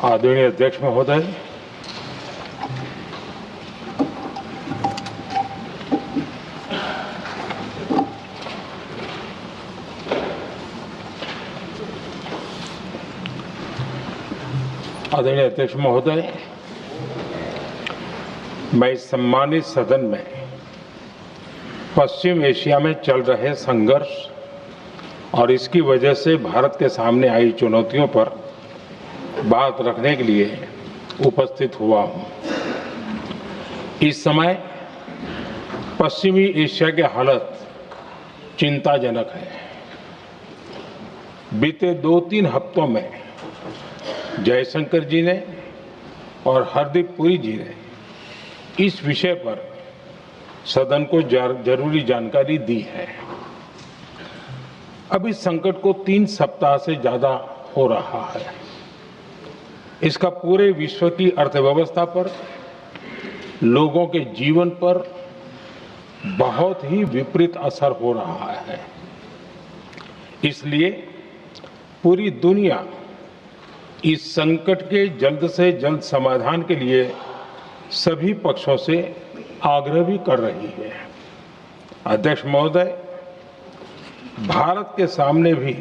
आदरणीय अध्यक्ष महोदय, मैं इस सम्मानित सदन में पश्चिम एशिया में चल रहे संघर्ष और इसकी वजह से भारत के सामने आई चुनौतियों पर बात रखने के लिए उपस्थित हुआ हूं। इस समय पश्चिमी एशिया की हालत चिंताजनक है। बीते 2-3 हफ्तों में जयशंकर जी ने और हरदीप पुरी जी ने इस विषय पर सदन को जरूरी जानकारी दी है। अब इस संकट को 3 सप्ताह से ज्यादा हो रहा है। इसका पूरे विश्व की अर्थव्यवस्था पर, लोगों के जीवन पर बहुत ही विपरीत असर हो रहा है। इसलिए पूरी दुनिया इस संकट के जल्द से जल्द समाधान के लिए सभी पक्षों से आग्रह भी कर रही है। अध्यक्ष महोदय, भारत के सामने भी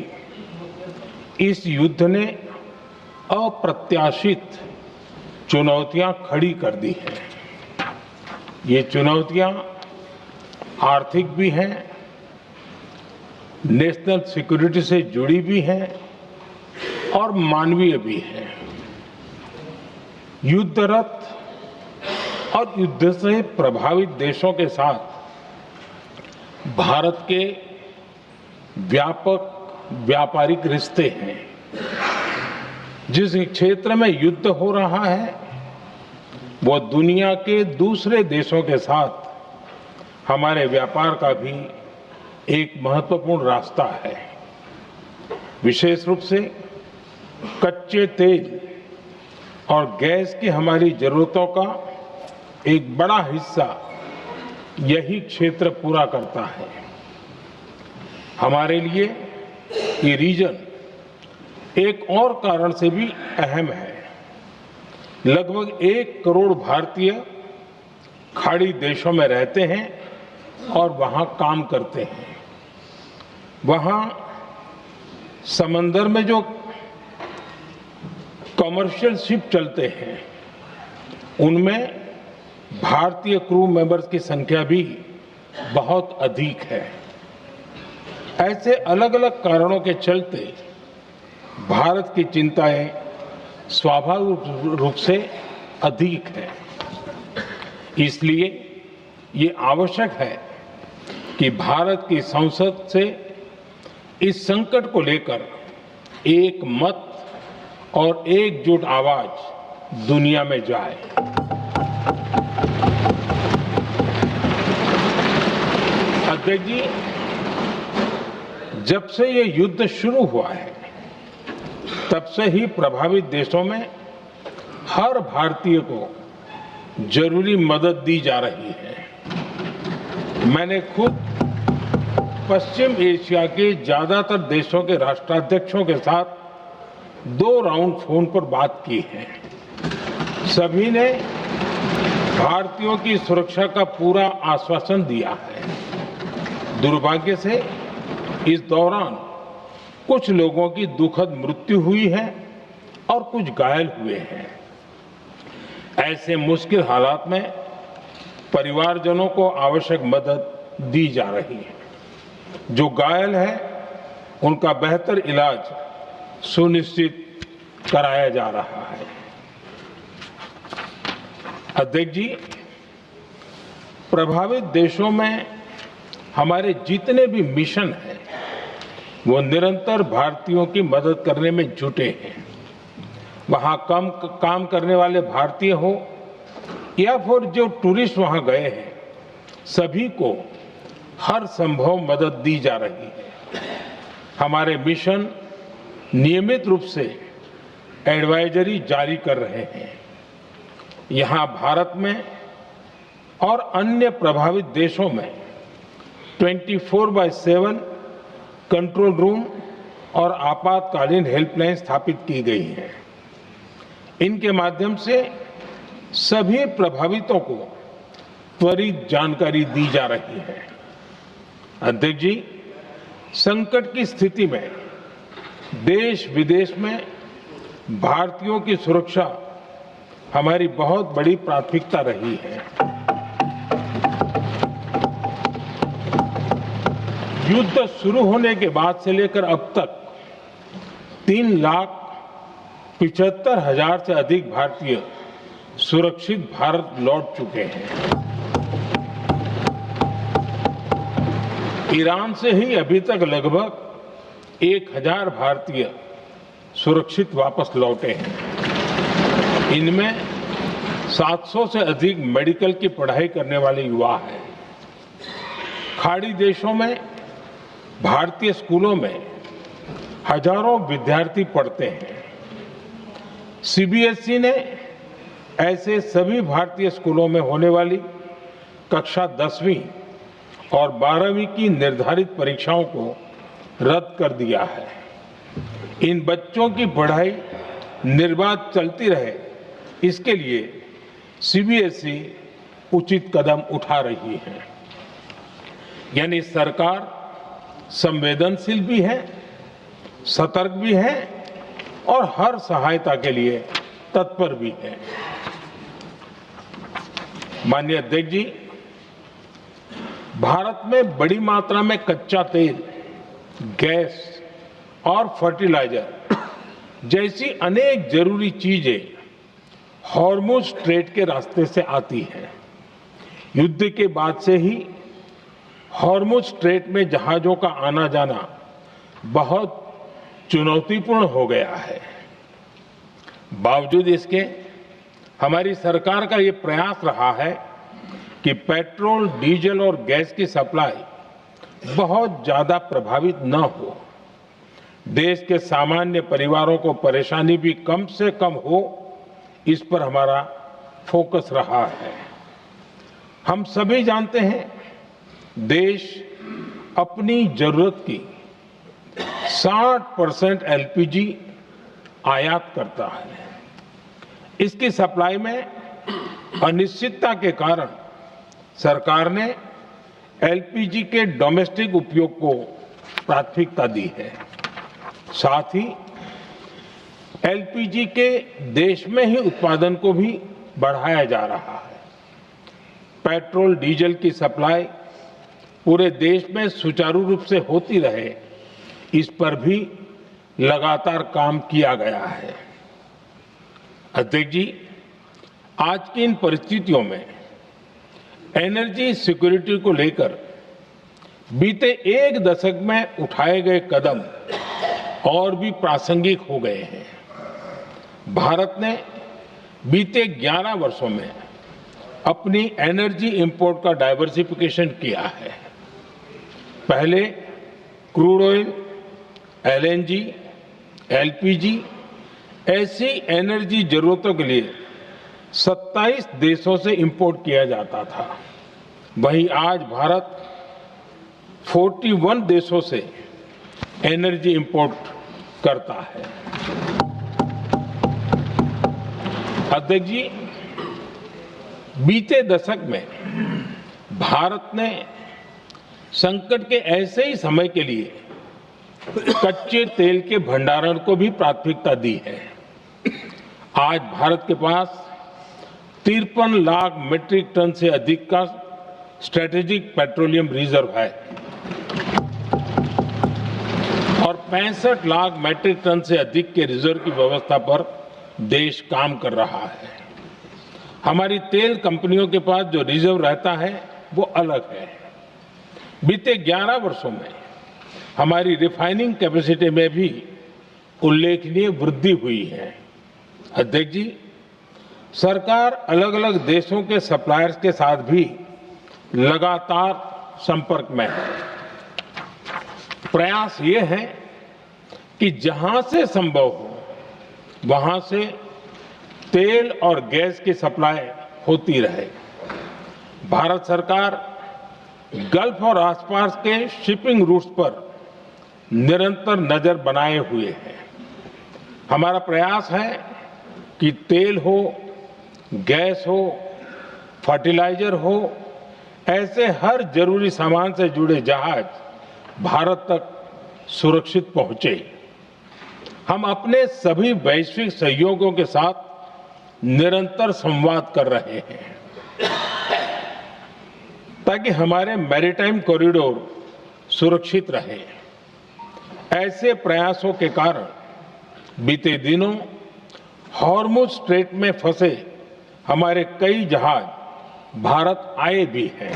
इस युद्ध ने अप्रत्याशित चुनौतियां खड़ी कर दी हैं। ये चुनौतियां आर्थिक भी हैं, नेशनल सिक्योरिटी से जुड़ी भी हैं और मानवीय भी हैं। युद्धरत और युद्ध से प्रभावित देशों के साथ भारत के व्यापक व्यापारिक रिश्ते हैं। जिस क्षेत्र में युद्ध हो रहा है वो दुनिया के दूसरे देशों के साथ हमारे व्यापार का भी एक महत्वपूर्ण रास्ता है। विशेष रूप से कच्चे तेल और गैस की हमारी जरूरतों का एक बड़ा हिस्सा यही क्षेत्र पूरा करता है। हमारे लिए ये रीजन एक और कारण से भी अहम है। लगभग 1 करोड़ भारतीय खाड़ी देशों में रहते हैं और वहां काम करते हैं। वहां समंदर में जो कमर्शियल शिप चलते हैं उनमें भारतीय क्रू मेंबर्स की संख्या भी बहुत अधिक है। ऐसे अलग अलग कारणों के चलते भारत की चिंताएं स्वाभाविक रूप से अधिक है। इसलिए ये आवश्यक है कि भारत की संसद से इस संकट को लेकर एक मत और एकजुट आवाज दुनिया में जाए। अध्यक्ष जी, जब से ये युद्ध शुरू हुआ है तब से ही प्रभावित देशों में हर भारतीय को जरूरी मदद दी जा रही है। मैंने खुद पश्चिम एशिया के ज्यादातर देशों के राष्ट्राध्यक्षों के साथ 2 राउंड फोन पर बात की है। सभी ने भारतीयों की सुरक्षा का पूरा आश्वासन दिया है। दुर्भाग्य से इस दौरान कुछ लोगों की दुखद मृत्यु हुई है और कुछ घायल हुए हैं। ऐसे मुश्किल हालात में परिवारजनों को आवश्यक मदद दी जा रही है। जो घायल है उनका बेहतर इलाज सुनिश्चित कराया जा रहा है। अध्यक्ष जी, प्रभावित देशों में हमारे जितने भी मिशन हैं वो निरंतर भारतीयों की मदद करने में जुटे हैं। वहां काम करने वाले भारतीय हो या फिर जो टूरिस्ट वहां गए हैं, सभी को हर संभव मदद दी जा रही है। हमारे मिशन नियमित रूप से एडवाइजरी जारी कर रहे हैं। यहां भारत में और अन्य प्रभावित देशों में 24/7 कंट्रोल रूम और आपातकालीन हेल्पलाइन स्थापित की गई है। इनके माध्यम से सभी प्रभावितों को त्वरित जानकारी दी जा रही है। अध्यक्ष जी, संकट की स्थिति में देश विदेश में भारतीयों की सुरक्षा हमारी बहुत बड़ी प्राथमिकता रही है। युद्ध शुरू होने के बाद से लेकर अब तक 3,75,000 से अधिक भारतीय सुरक्षित भारत लौट चुके हैं। ईरान से ही अभी तक लगभग 1,000 भारतीय सुरक्षित वापस लौटे हैं। इनमें 700 से अधिक मेडिकल की पढ़ाई करने वाले युवा हैं। खाड़ी देशों में भारतीय स्कूलों में हजारों विद्यार्थी पढ़ते हैं। सीबीएसई ने ऐसे सभी भारतीय स्कूलों में होने वाली कक्षा 10वीं और 12वीं की निर्धारित परीक्षाओं को रद्द कर दिया है। इन बच्चों की पढ़ाई निर्बाध चलती रहे, इसके लिए सीबीएसई उचित कदम उठा रही है। यानी सरकार संवेदनशील भी है, सतर्क भी है और हर सहायता के लिए तत्पर भी है। माननीय अध्यक्ष जी, भारत में बड़ी मात्रा में कच्चा तेल, गैस और फर्टिलाइजर जैसी अनेक जरूरी चीजें हॉर्मुज स्ट्रेट के रास्ते से आती हैं। युद्ध के बाद से ही हॉर्मुज स्ट्रेट में जहाजों का आना जाना बहुत चुनौतीपूर्ण हो गया है। बावजूद इसके हमारी सरकार का ये प्रयास रहा है कि पेट्रोल, डीजल और गैस की सप्लाई बहुत ज्यादा प्रभावित न हो, देश के सामान्य परिवारों को परेशानी भी कम से कम हो, इस पर हमारा फोकस रहा है। हम सभी जानते हैं, देश अपनी जरूरत की 60% एलपीजी आयात करता है। इसकी सप्लाई में अनिश्चितता के कारण सरकार ने एलपीजी के डोमेस्टिक उपयोग को प्राथमिकता दी है। साथ ही एलपीजी के देश में ही उत्पादन को भी बढ़ाया जा रहा है। पेट्रोल, डीजल की सप्लाई पूरे देश में सुचारू रूप से होती रहे, इस पर भी लगातार काम किया गया है। अध्यक्ष जी, आज की इन परिस्थितियों में एनर्जी सिक्योरिटी को लेकर बीते एक दशक में उठाए गए कदम और भी प्रासंगिक हो गए हैं। भारत ने बीते 11 वर्षों में अपनी एनर्जी इंपोर्ट का डाइवर्सिफिकेशन किया है। पहले क्रूड ऑयल, एलएनजी, एलपीजी ऐसी एनर्जी जरूरतों के लिए 27 देशों से इंपोर्ट किया जाता था। वहीं आज भारत 41 देशों से एनर्जी इंपोर्ट करता है। अध्यक्ष जी, बीते दशक में भारत ने संकट के ऐसे ही समय के लिए कच्चे तेल के भंडारण को भी प्राथमिकता दी है। आज भारत के पास 53 लाख मीट्रिक टन से अधिक का स्ट्रेटेजिक पेट्रोलियम रिजर्व है और 65 लाख मीट्रिक टन से अधिक के रिजर्व की व्यवस्था पर देश काम कर रहा है। हमारी तेल कंपनियों के पास जो रिजर्व रहता है वो अलग है। बीते 11 वर्षों में हमारी रिफाइनिंग कैपेसिटी में भी उल्लेखनीय वृद्धि हुई है। अध्यक्ष जी, सरकार अलग अलग देशों के सप्लायर्स के साथ भी लगातार संपर्क में है। प्रयास ये है कि जहां से संभव हो वहां से तेल और गैस की सप्लाई होती रहे। भारत सरकार गल्फ और आसपास के शिपिंग रूट्स पर निरंतर नजर बनाए हुए है। हमारा प्रयास है कि तेल हो, गैस हो, फर्टिलाइजर हो, ऐसे हर जरूरी सामान से जुड़े जहाज भारत तक सुरक्षित पहुंचे। हम अपने सभी वैश्विक सहयोगियों के साथ निरंतर संवाद कर रहे हैं ताकि हमारे मैरीटाइम कॉरिडोर सुरक्षित रहे। ऐसे प्रयासों के कारण बीते दिनों हॉर्मुज स्ट्रेट में फंसे हमारे कई जहाज भारत आए भी हैं।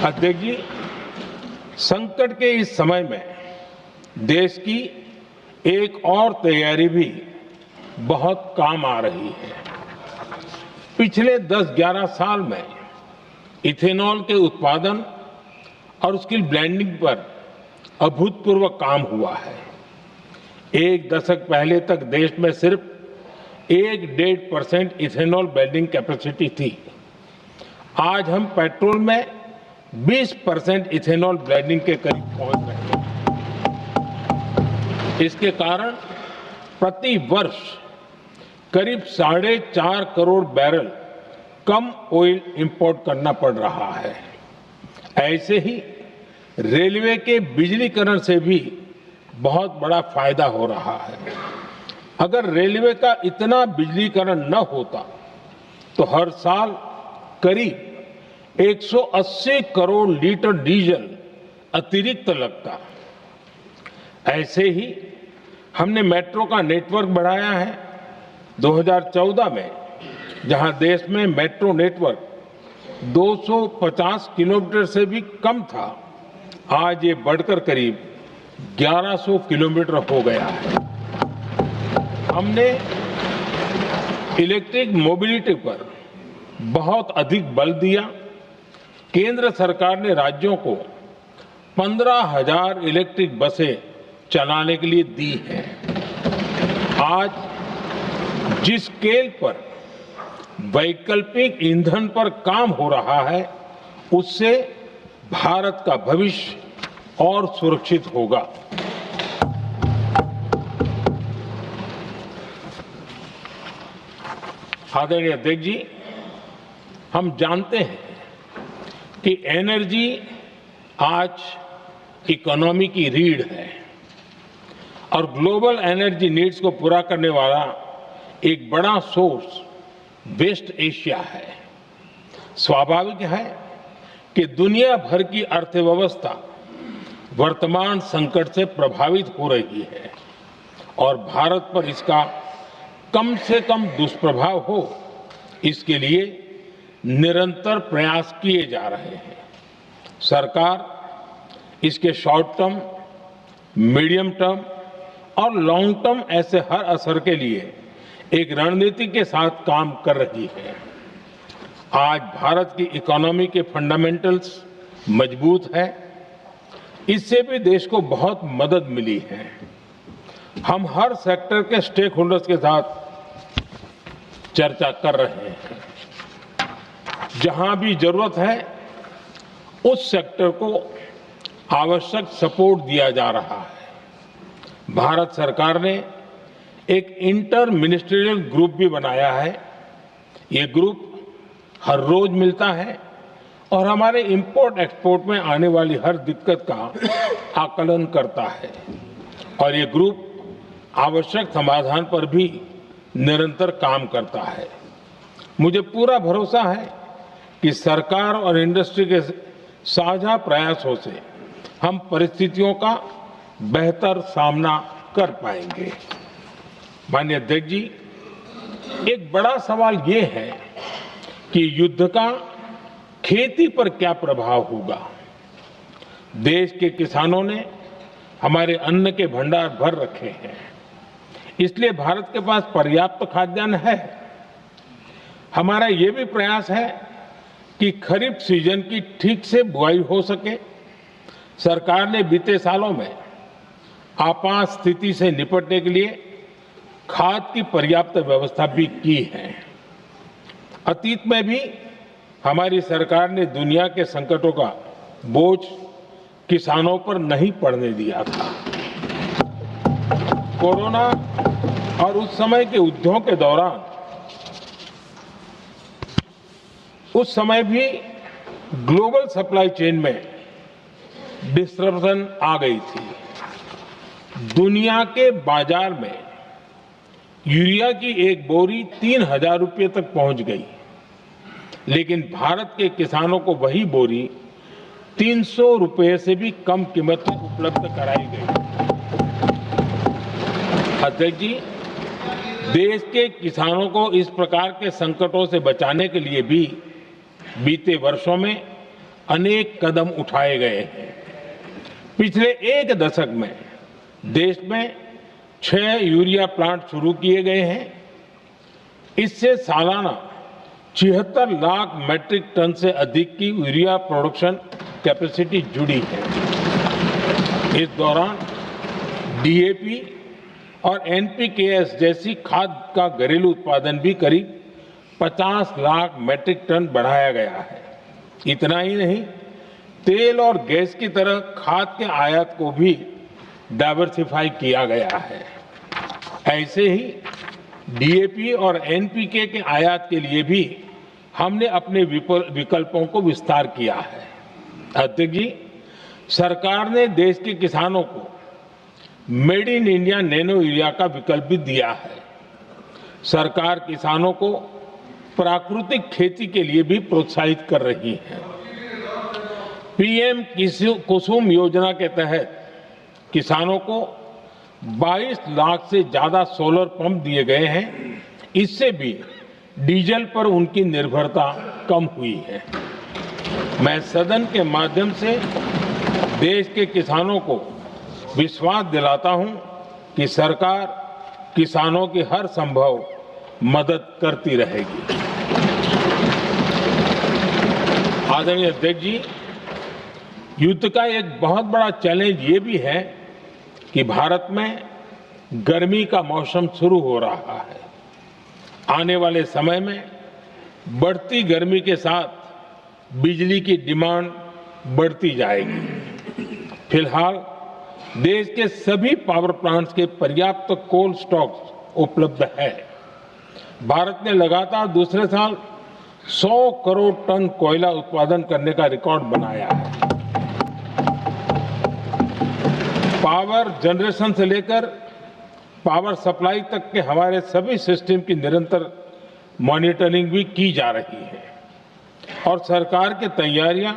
अध्यक्ष जी, संकट के इस समय में देश की एक और तैयारी भी बहुत काम आ रही है। पिछले 10-11 साल में इथेनॉल के उत्पादन और उसकी ब्लेंडिंग पर अभूतपूर्व काम हुआ है। एक दशक पहले तक देश में सिर्फ 1-1.5% इथेनॉल ब्लेंडिंग कैपेसिटी थी। आज हम पेट्रोल में 20% इथेनॉल ब्लेंडिंग के करीब पहुंच रहे हैं। इसके कारण प्रति वर्ष करीब 4.5 करोड़ बैरल कम ऑयल इंपोर्ट करना पड़ रहा है। ऐसे ही रेलवे के बिजलीकरण से भी बहुत बड़ा फायदा हो रहा है। अगर रेलवे का इतना बिजलीकरण न होता तो हर साल करीब 180 करोड़ लीटर डीजल अतिरिक्त लगता। ऐसे ही हमने मेट्रो का नेटवर्क बढ़ाया है। 2014 में जहां देश में मेट्रो नेटवर्क 250 किलोमीटर से भी कम था, आज ये बढ़कर करीब 1100 किलोमीटर हो गया है। हमने इलेक्ट्रिक मोबिलिटी पर बहुत अधिक बल दिया। केंद्र सरकार ने राज्यों को 15,000 इलेक्ट्रिक बसें चलाने के लिए दी हैं। आज जिस स्केल पर वैकल्पिक ईंधन पर काम हो रहा है, उससे भारत का भविष्य और सुरक्षित होगा। आदरणीय अध्यक्ष जी, हम जानते हैं कि एनर्जी आज इकोनॉमी की रीढ़ है और ग्लोबल एनर्जी नीड्स को पूरा करने वाला एक बड़ा सोर्स वेस्ट एशिया है। स्वाभाविक है कि दुनिया भर की अर्थव्यवस्था वर्तमान संकट से प्रभावित हो रही है और भारत पर इसका कम से कम दुष्प्रभाव हो, इसके लिए निरंतर प्रयास किए जा रहे हैं। सरकार इसके शॉर्ट टर्म, मीडियम टर्म और लॉन्ग टर्म ऐसे हर असर के लिए एक रणनीति के साथ काम कर रही है। आज भारत की इकोनॉमी के फंडामेंटल्स मजबूत है। इससे भी देश को बहुत मदद मिली है। हम हर सेक्टर के स्टेक होल्डर्स के साथ चर्चा कर रहे हैं। जहां भी जरूरत है उस सेक्टर को आवश्यक सपोर्ट दिया जा रहा है। भारत सरकार ने एक इंटर मिनिस्ट्रियल ग्रुप भी बनाया है। ये ग्रुप हर रोज मिलता है और हमारे इंपोर्ट एक्सपोर्ट में आने वाली हर दिक्कत का आकलन करता है और ये ग्रुप आवश्यक समाधान पर भी निरंतर काम करता है। मुझे पूरा भरोसा है कि सरकार और इंडस्ट्री के साझा प्रयासों से हम परिस्थितियों का बेहतर सामना कर पाएंगे। माननीय अध्यक्ष जी, एक बड़ा सवाल ये है कि युद्ध का खेती पर क्या प्रभाव होगा। देश के किसानों ने हमारे अन्न के भंडार भर रखे हैं, इसलिए भारत के पास पर्याप्त खाद्यान्न है। हमारा ये भी प्रयास है कि खरीफ सीजन की ठीक से बुआई हो सके। सरकार ने बीते सालों में आपात स्थिति से निपटने के लिए खाद की पर्याप्त व्यवस्था भी की है। अतीत में भी हमारी सरकार ने दुनिया के संकटों का बोझ किसानों पर नहीं पड़ने दिया था। कोरोना और उस समय के युद्धों के दौरान उस समय भी ग्लोबल सप्लाई चेन में डिस्टरप्शन आ गई थी। दुनिया के बाजार में यूरिया की एक बोरी 3,000 रुपये तक पहुंच गई, लेकिन भारत के किसानों को वही बोरी 300 रुपये से भी कम कीमत में उपलब्ध कराई गई। अध्यक्ष जी, देश के किसानों को इस प्रकार के संकटों से बचाने के लिए भी बीते वर्षों में अनेक कदम उठाए गए हैं। पिछले एक दशक में देश में 6 यूरिया प्लांट शुरू किए गए हैं। इससे सालाना 76 लाख मैट्रिक टन से अधिक की यूरिया प्रोडक्शन कैपेसिटी जुड़ी है। इस दौरान डीएपी और एनपीकेएस जैसी खाद का घरेलू उत्पादन भी करीब 50 लाख मैट्रिक टन बढ़ाया गया है। इतना ही नहीं, तेल और गैस की तरह खाद के आयात को भी डाइवर्सिफाई किया गया है। ऐसे ही डीएपी और एनपीके के आयात के लिए भी हमने अपने विकल्पों को विस्तार किया है। अध्यक्ष जी, सरकार ने देश के किसानों को made in India nano urea का विकल्प भी दिया है। सरकार किसानों को प्राकृतिक खेती के लिए भी प्रोत्साहित कर रही है। पीएम कुसुम योजना के तहत किसानों को 22 लाख से ज्यादा सोलर पंप दिए गए हैं। इससे भी डीजल पर उनकी निर्भरता कम हुई है। मैं सदन के माध्यम से देश के किसानों को विश्वास दिलाता हूं कि सरकार किसानों की हर संभव मदद करती रहेगी। आदरणीय अध्यक्ष जी, युद्ध का एक बहुत बड़ा चैलेंज ये भी है कि भारत में गर्मी का मौसम शुरू हो रहा है। आने वाले समय में बढ़ती गर्मी के साथ बिजली की डिमांड बढ़ती जाएगी। फिलहाल देश के सभी पावर प्लांट्स के पर्याप्त कोल स्टॉक्स उपलब्ध है। भारत ने लगातार दूसरे साल 100 करोड़ टन कोयला उत्पादन करने का रिकॉर्ड बनाया है। पावर जनरेशन से लेकर पावर सप्लाई तक के हमारे सभी सिस्टम की निरंतर मॉनिटरिंग भी की जा रही है और सरकार की तैयारियां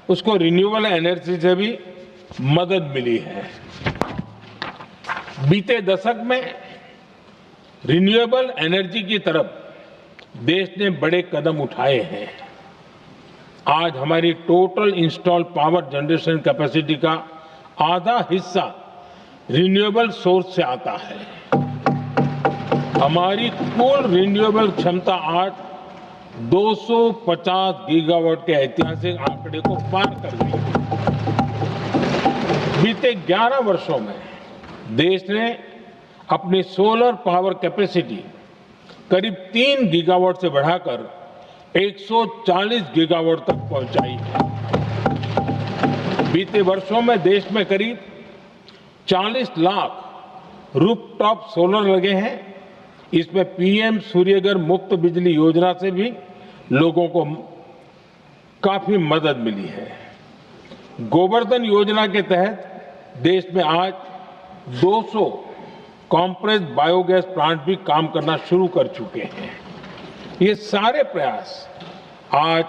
उसको रिन्यूएबल एनर्जी से भी मदद मिली है। बीते दशक में रिन्यूएबल एनर्जी की तरफ देश ने बड़े कदम उठाए हैं। आज हमारी total install power generation capacity का आधा हिस्सा रिन्यूएबल सोर्स से आता है। हमारी कुल रिन्यूएबल क्षमता आज 250 गीगावाट के ऐतिहासिक आंकड़े को पार कर गई। बीते 11 वर्षों में देश ने अपनी सोलर पावर कैपेसिटी करीब 3 गीगावाट से बढ़ाकर 140 गीगावाट तक पहुंचाई है। बीते वर्षों में देश में करीब 40 लाख रूफटॉप सोलर लगे हैं। इसमें पीएम सूर्यघर मुफ्त बिजली योजना से भी लोगों को काफी मदद मिली है। गोवर्धन योजना के तहत देश में आज 200 कॉम्प्रेस्ड बायोगैस प्लांट भी काम करना शुरू कर चुके हैं। ये सारे प्रयास आज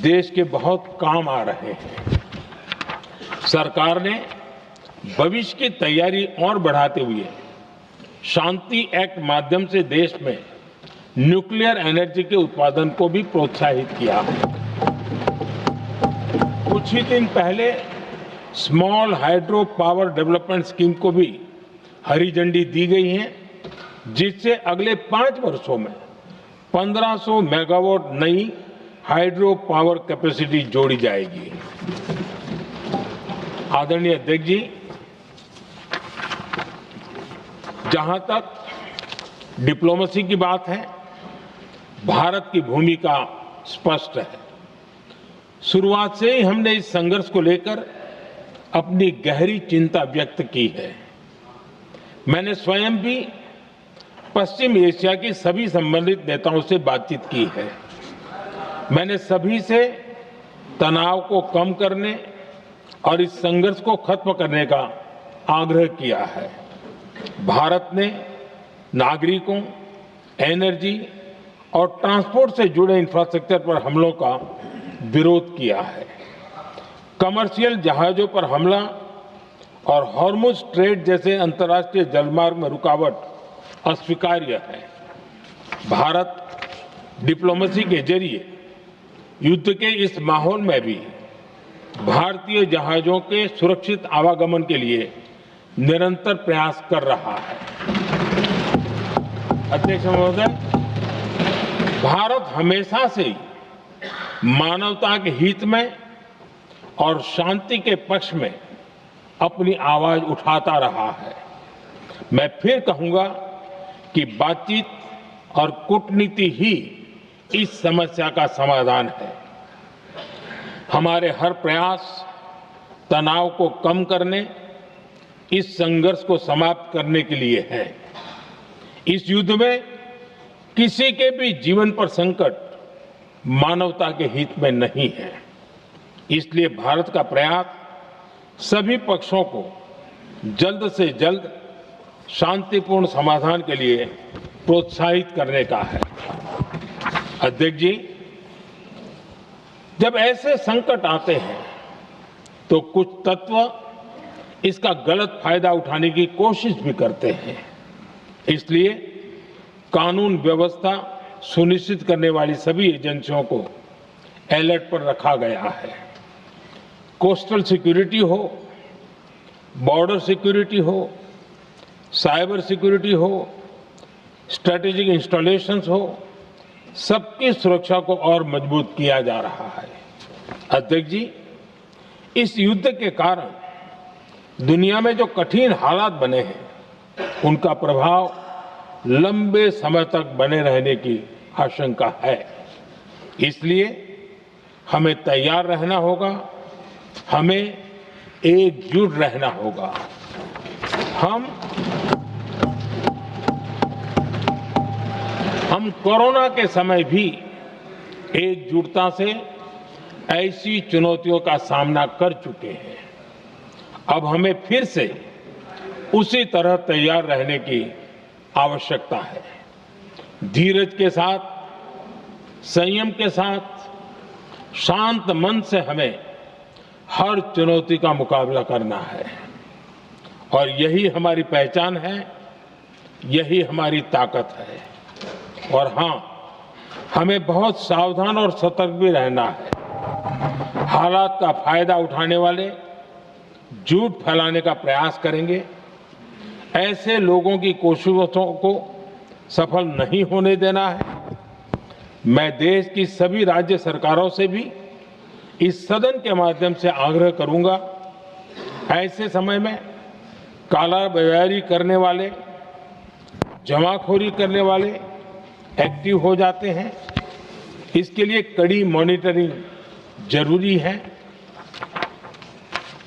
देश के बहुत काम आ रहे हैं। सरकार ने भविष्य की तैयारी और बढ़ाते हुए शांति एक्ट माध्यम से देश में न्यूक्लियर एनर्जी के उत्पादन को भी प्रोत्साहित किया है। कुछ ही दिन पहले small hydro power development scheme को भी हरी झंडी दी गई है, जिससे अगले 5 वर्षों में 1500 मेगावाट नई हाइड्रो पावर कैपेसिटी जोड़ी जाएगी। आदरणीय अध्यक्ष जी, जहां तक डिप्लोमेसी की बात है, भारत की भूमिका स्पष्ट है। शुरुआत से ही हमने इस संघर्ष को लेकर अपनी गहरी चिंता व्यक्त की है। मैंने स्वयं भी पश्चिम एशिया की सभी संबंधित नेताओं से बातचीत की है। मैंने सभी से तनाव को कम करने और इस संघर्ष को खत्म करने का आग्रह किया है। भारत ने नागरिकों, एनर्जी और ट्रांसपोर्ट से जुड़े इंफ्रास्ट्रक्चर पर हमलों का विरोध किया है। कमर्शियल जहाजों पर हमला और हॉर्मुज स्ट्रेट जैसे अंतर्राष्ट्रीय जलमार्ग में रुकावट अस्वीकार्य है। भारत डिप्लोमेसी के जरिए युद्ध के इस माहौल में भी भारतीय जहाजों के सुरक्षित आवागमन के लिए निरंतर प्रयास कर रहा है। अध्यक्ष महोदय, भारत हमेशा से ही मानवता के हित में और शांति के पक्ष में अपनी आवाज उठाता रहा है। मैं फिर कहूंगा कि बातचीत और कूटनीति ही इस समस्या का समाधान है। हमारे हर प्रयास तनाव को कम करने, इस संघर्ष को समाप्त करने के लिए है। इस युद्ध में किसी के भी जीवन पर संकट मानवता के हित में नहीं है। इसलिए भारत का प्रयास सभी पक्षों को जल्द से जल्द शांतिपूर्ण समाधान के लिए प्रोत्साहित करने का है। अध्यक्ष जी, जब ऐसे संकट आते हैं तो कुछ तत्व इसका गलत फायदा उठाने की कोशिश भी करते हैं। इसलिए कानून व्यवस्था सुनिश्चित करने वाली सभी एजेंसियों को अलर्ट पर रखा गया है। कोस्टल सिक्योरिटी हो, बॉर्डर सिक्योरिटी हो, साइबर सिक्योरिटी हो, स्ट्रेटेजिक इंस्टॉलेशंस हो, सबकी सुरक्षा को और मजबूत किया जा रहा है। अध्यक्ष जी, इस युद्ध के कारण दुनिया में जो कठिन हालात बने हैं, उनका प्रभाव लंबे समय तक बने रहने की आशंका है। इसलिए हमें तैयार रहना होगा, हमें एकजुट रहना होगा। हम कोरोना के समय भी एकजुटता से ऐसी चुनौतियों का सामना कर चुके हैं। अब हमें फिर से उसी तरह तैयार रहने की आवश्यकता है। धीरज के साथ, संयम के साथ, शांत मन से हमें हर चुनौती का मुकाबला करना है और यही हमारी पहचान है, यही हमारी ताकत है। और हां, हमें बहुत सावधान और सतर्क भी रहना है। हालात का फायदा उठाने वाले झूठ फैलाने का प्रयास करेंगे, ऐसे लोगों की कोशिशों को सफल नहीं होने देना है। मैं देश की सभी राज्य सरकारों से भी इस सदन के माध्यम से आग्रह करूंगा, ऐसे समय में कालाबाजारी करने वाले, जमाखोरी करने वाले एक्टिव हो जाते हैं। इसके लिए कड़ी मॉनिटरिंग जरूरी है।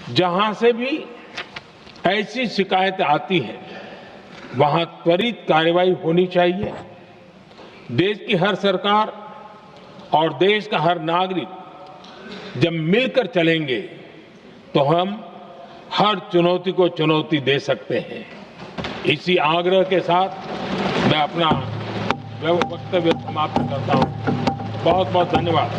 जहां से भी ऐसी शिकायतें आती हैं, वहां त्वरित कार्रवाई होनी चाहिए। देश की हर सरकार और देश का हर नागरिक जब मिलकर चलेंगे तो हम हर चुनौती को चुनौती दे सकते हैं। इसी आग्रह के साथ मैं अपना वक्तव्य समाप्त करता हूं। बहुत बहुत धन्यवाद।